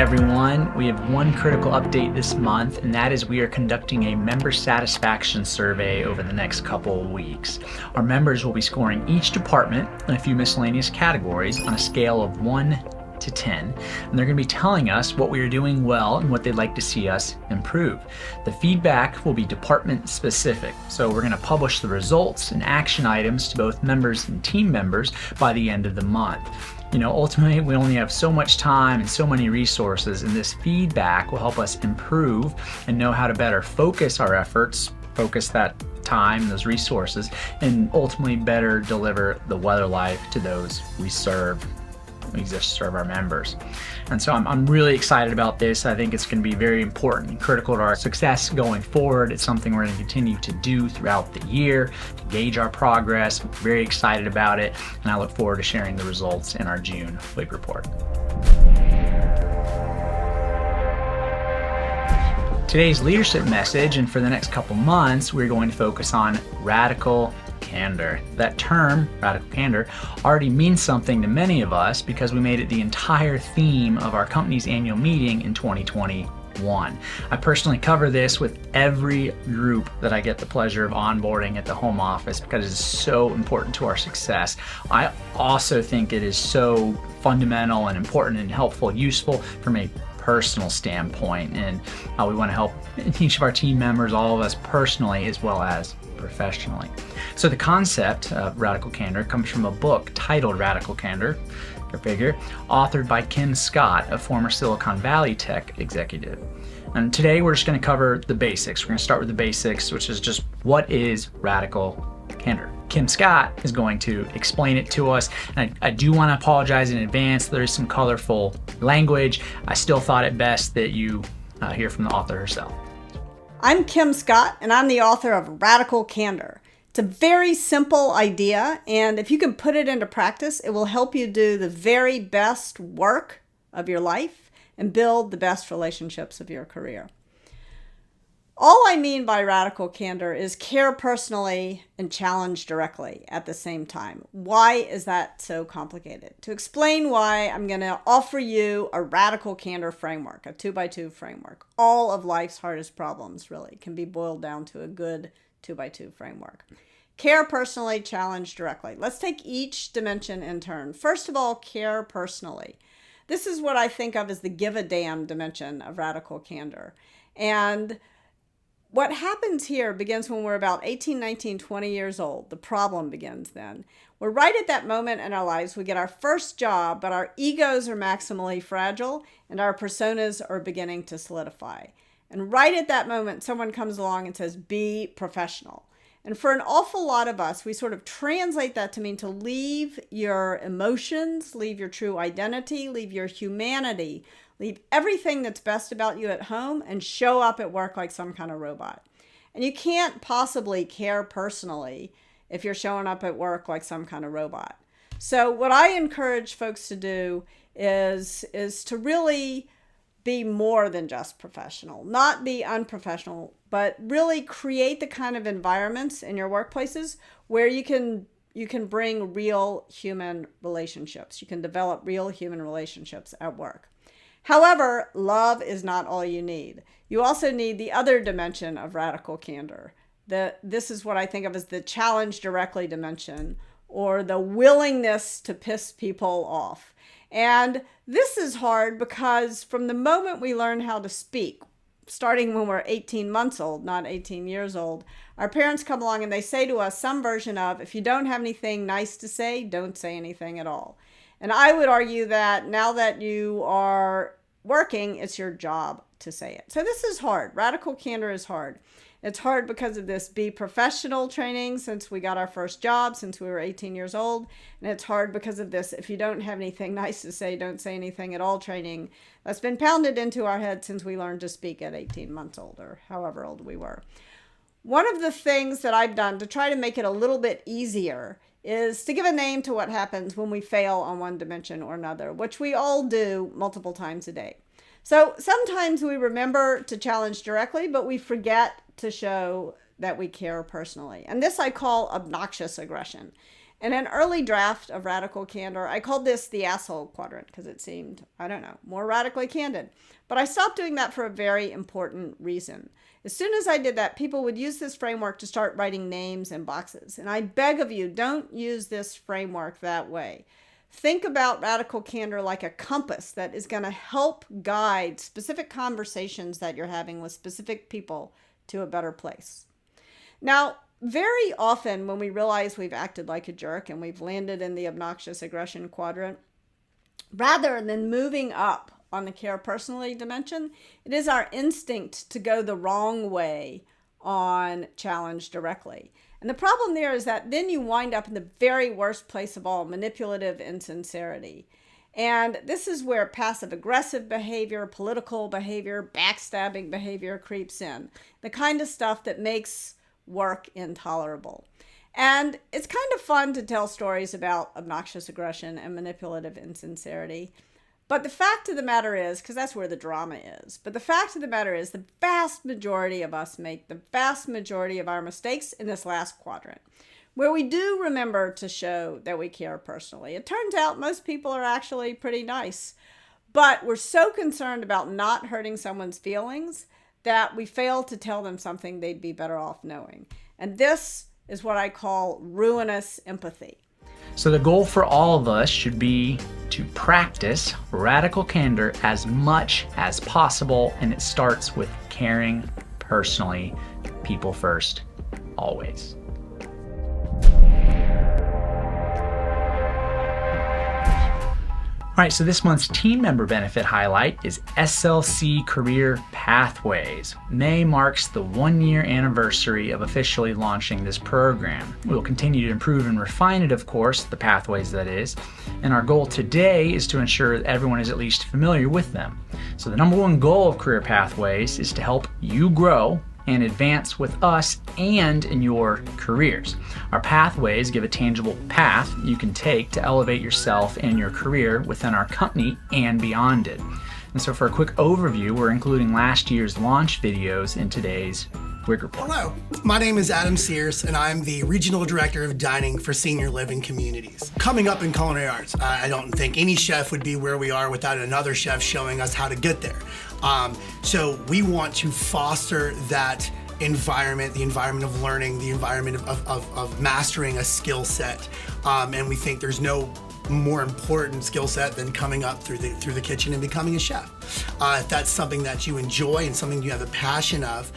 everyone. We have one critical update this month, and that is we are conducting a member satisfaction survey over the next couple of weeks. Our members will be scoring each department in a few miscellaneous categories on a scale of 1 to 10, and they're going to be telling us what we are doing well and what they'd like to see us improve. The feedback will be department specific, so we're going to publish the results and action items to both members and team members by the end of the month. Ultimately, we only have so much time and so many resources, and this feedback will help us improve and know how to better focus our efforts, focus that time, those resources, and ultimately better deliver the weather life to those we serve. We exist to serve our members. And so I'm really excited about this. I think it's going to be very important and critical to our success going forward. It's something we're going to continue to do throughout the year to gauge our progress. I'm very excited about it, and I look forward to sharing the results in our June WIG report. Today's leadership message, and for the next couple months, we're going to focus on radical candor. That term, radical candor, already means something to many of us because we made it the entire theme of our company's annual meeting in 2021. I personally cover this with every group that I get the pleasure of onboarding at the home office because it's so important to our success. I also think it is so fundamental and important and helpful, useful from a personal standpoint, and how we want to help each of our team members, all of us personally as well as professionally. So the concept of radical candor comes from a book titled Radical Candor, go figure, authored by Ken Scott, a former Silicon Valley tech executive. And today we're just going to cover the basics. We're going to start with the basics, which is just what is radical candor. Kim Scott is going to explain it to us, and I do want to apologize in advance. There is some colorful language. I still thought it best that you hear from the author herself. I'm Kim Scott, and I'm the author of Radical Candor. It's a very simple idea, and if you can put it into practice, it will help you do the very best work of your life and build the best relationships of your career. All I mean by radical candor is care personally and challenge directly at the same time. Why is that so complicated? To explain why, I'm going to offer you a radical candor framework, a 2x2 framework. All of life's hardest problems really can be boiled down to a good 2x2 framework. Care personally, challenge directly. Let's take each dimension in turn. First of all, care personally. This is what I think of as the give a damn dimension of radical candor. And what happens here begins when we're about 18, 19, 20 years old. The problem begins then. We're right at that moment in our lives. We get our first job, but our egos are maximally fragile and our personas are beginning to solidify. And right at that moment, someone comes along and says, be professional. And for an awful lot of us, we sort of translate that to mean to leave your emotions, leave your true identity, leave your humanity, leave everything that's best about you at home and show up at work like some kind of robot. And you can't possibly care personally if you're showing up at work like some kind of robot. So what I encourage folks to do is to really be more than just professional, not be unprofessional, but really create the kind of environments in your workplaces where you can bring real human relationships. You can develop real human relationships at work. However, love is not all you need. You also need the other dimension of radical candor. This is what I think of as the challenge directly dimension, or the willingness to piss people off. And this is hard because from the moment we learn how to speak, starting when we're 18 months old, not 18 years old, our parents come along and they say to us some version of, if you don't have anything nice to say, don't say anything at all. And I would argue that now that you are working, it's your job to say it. So this is hard. Radical candor is hard. It's hard because of this be professional training since we got our first job, since we were 18 years old. And it's hard because of this if you don't have anything nice to say, don't say anything at all training that's been pounded into our head since we learned to speak at 18 months old or however old we were. One of the things that I've done to try to make it a little bit easier is to give a name to what happens when we fail on one dimension or another, which we all do multiple times a day. So sometimes we remember to challenge directly, but we forget to show that we care personally. And this I call obnoxious aggression. In an early draft of Radical Candor, I called this the asshole quadrant because it seemed, I don't know, more radically candid. But I stopped doing that for a very important reason. As soon as I did that, people would use this framework to start writing names in boxes. And I beg of you, don't use this framework that way. Think about Radical Candor like a compass that is going to help guide specific conversations that you're having with specific people to a better place. Now, very often when we realize we've acted like a jerk and we've landed in the obnoxious aggression quadrant, rather than moving up on the care personally dimension, it is our instinct to go the wrong way on challenge directly. And the problem there is that then you wind up in the very worst place of all, manipulative insincerity. And this is where passive aggressive behavior, political behavior, backstabbing behavior creeps in. The kind of stuff that makes work intolerable. And it's kind of fun to tell stories about obnoxious aggression and manipulative insincerity. But the fact of the matter is, because that's where the drama is, but the fact of the matter is the vast majority of us make the vast majority of our mistakes in this last quadrant, where we do remember to show that we care personally. It turns out most people are actually pretty nice, but we're so concerned about not hurting someone's feelings that we fail to tell them something they'd be better off knowing. And this is what I call ruinous empathy. So the goal for all of us should be to practice radical candor as much as possible, and it starts with caring personally, people first, always. All right, so this month's team member benefit highlight is SLC Career Pathways. May marks the 1-year anniversary of officially launching this program. We'll continue to improve and refine it, of course, the pathways that is, and our goal today is to ensure that everyone is at least familiar with them. So the number one goal of Career Pathways is to help you grow and advance with us and in your careers. Our pathways give a tangible path you can take to elevate yourself and your career within our company and beyond it. And so for a quick overview, we're including last year's launch videos in today's WIG Report. Hello, my name is Adam Sears, and I'm the Regional Director of Dining for Senior Living Communities. Coming up in culinary arts, I don't think any chef would be where we are without another chef showing us how to get there. So we want to foster that environment, the environment of learning, the environment of mastering a skill set. And we think there's no more important skill set than coming up through the kitchen and becoming a chef. If that's something that you enjoy and something you have a passion of,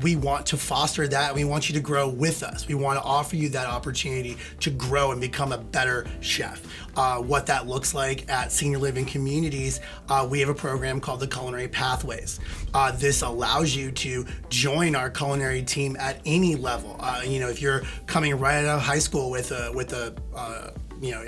we want to foster that. We want you to grow with us. We want to offer you that opportunity to grow and become a better chef. What that looks like at Senior Living Communities, we have a program called the Culinary Pathways. This allows you to join our culinary team at any level. If you're coming right out of high school with a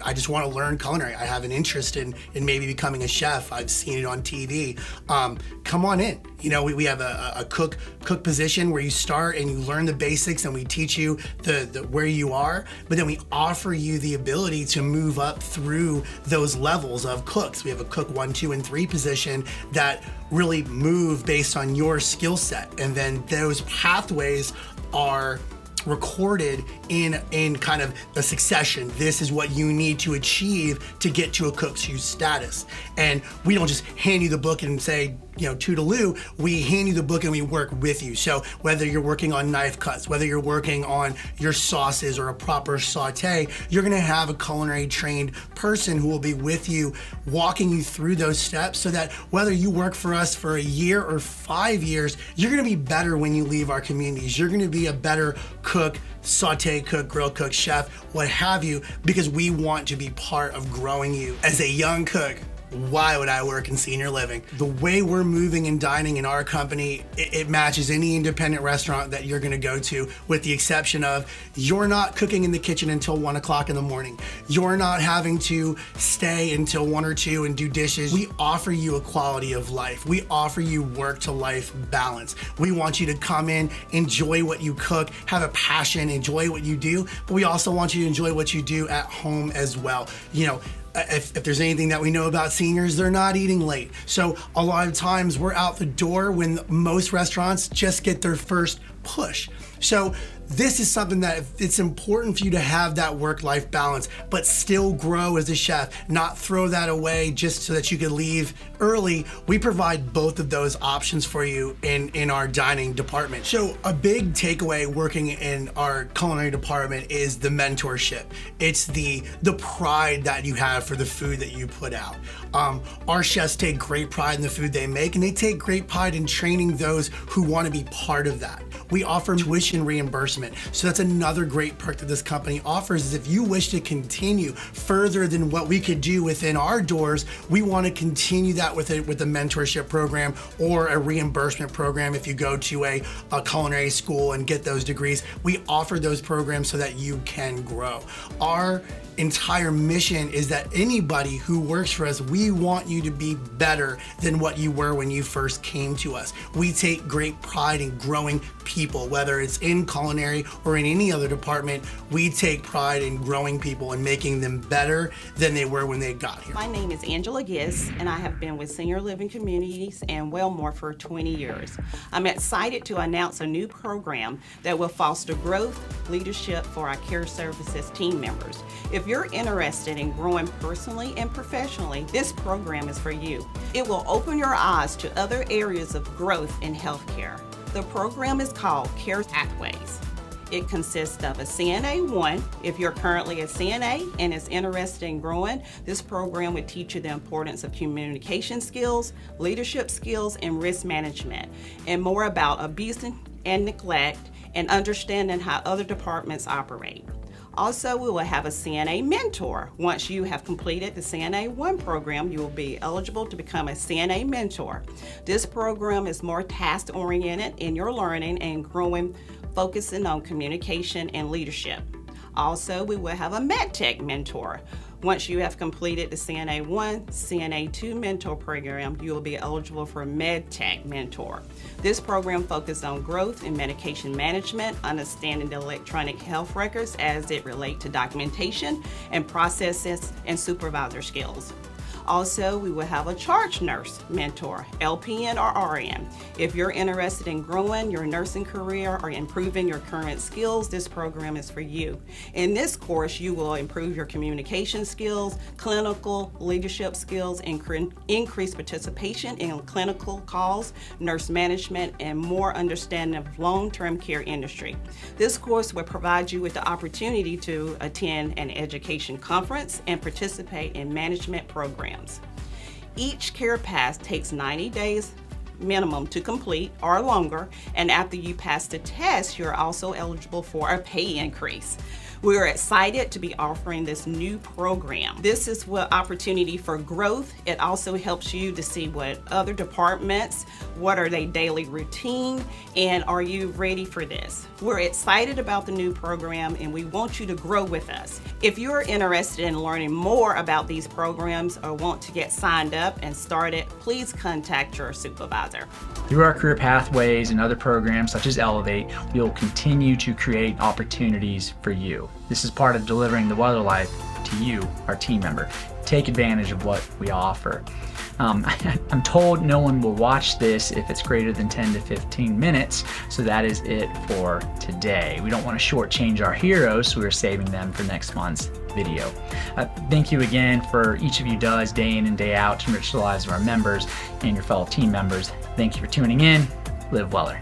I just want to learn culinary. I have an interest in maybe becoming a chef. I've seen it on TV. Come on in. We have a cook position where you start and you learn the basics, and we teach you the where you are, but then we offer you the ability to move up through those levels of cooks. We have a cook 1, 2, and 3 position that really move based on your skill set, and then those pathways are recorded in kind of a succession. This is what you need to achieve to get to a cook's shoes status. And we don't just hand you the book and say, toodaloo. We hand you the book and we work with you. So whether you're working on knife cuts, whether you're working on your sauces or a proper saute, you're gonna have a culinary trained person who will be with you, walking you through those steps, so that whether you work for us for a year or 5 years, you're gonna be better when you leave our communities. You're gonna be a better cook, saute cook, grill cook, chef, what have you, because we want to be part of growing you. As a young cook, why would I work in senior living? The way we're moving and dining in our company, it matches any independent restaurant that you're gonna go to, with the exception of you're not cooking in the kitchen until 1 o'clock in the morning. You're not having to stay until 1 or 2 and do dishes. We offer you a quality of life. We offer you work to life balance. We want you to come in, enjoy what you cook, have a passion, enjoy what you do, but we also want you to enjoy what you do at home as well. If there's anything that we know about seniors, they're not eating late. So a lot of times we're out the door when most restaurants just get their first push. So this is something that it's important for you to have that work-life balance, but still grow as a chef, not throw that away just so that you can leave early. We provide both of those options for you in our dining department. So a big takeaway working in our culinary department is the mentorship. It's the pride that you have for the food that you put out. Our chefs take great pride in the food they make, and they take great pride in training those who want to be part of that. We offer tuition reimbursement. So that's another great perk that this company offers, is if you wish to continue further than what we could do within our doors, we want to continue that with a mentorship program or a reimbursement program. If you go to a culinary school and get those degrees, we offer those programs so that you can grow. Our entire mission is that anybody who works for us, we want you to be better than what you were when you first came to us. We take great pride in growing people, whether it's in culinary or in any other department. We take pride in growing people and making them better than they were when they got here. My name is Angela Giss, and I have been with Senior Living Communities and Wellmore for 20 years. I'm excited to announce a new program that will foster growth, leadership for our care services team members. If you're interested in growing personally and professionally, this program is for you. It will open your eyes to other areas of growth in healthcare. The program is called Culinary Pathways. It consists of a CNA 1. If you're currently a CNA and is interested in growing, this program would teach you the importance of communication skills, leadership skills, and risk management, and more about abuse and neglect, and understanding how other departments operate. Also, we will have a CNA mentor. Once you have completed the CNA 1 program, you will be eligible to become a CNA mentor. This program is more task-oriented in your learning and growing, focusing on communication and leadership. Also, we will have a MedTech mentor. Once you have completed the CNA 1, CNA 2 mentor program, you will be eligible for a MedTech mentor. This program focuses on growth in medication management, understanding the electronic health records as it relates to documentation and processes and supervisor skills. Also, we will have a charge nurse mentor, LPN or RN. If you're interested in growing your nursing career or improving your current skills, this program is for you. In this course, you will improve your communication skills, clinical leadership skills, and increase participation in clinical calls, nurse management, and more understanding of long-term care industry. This course will provide you with the opportunity to attend an education conference and participate in management programs. Each care path takes 90 days minimum to complete or longer, and after you pass the test, you're also eligible for a pay increase. We are excited to be offering this new program. This is what opportunity for growth. It also helps you to see what other departments, what are their daily routine, and are you ready for this? We're excited about the new program, and we want you to grow with us. If you're interested in learning more about these programs or want to get signed up and started, please contact your supervisor. Through our career pathways and other programs such as Elevate, we will continue to create opportunities for you. This is part of delivering the Weller Life to you, our team member. Take advantage of what we offer. I'm told no one will watch this if it's greater than 10 to 15 minutes, so that is it for today. We don't want to shortchange our heroes, so we're saving them for next month's video. Thank you again for each of you does day in and day out to enrich the lives of our members and your fellow team members. Thank you for tuning in. Live Weller.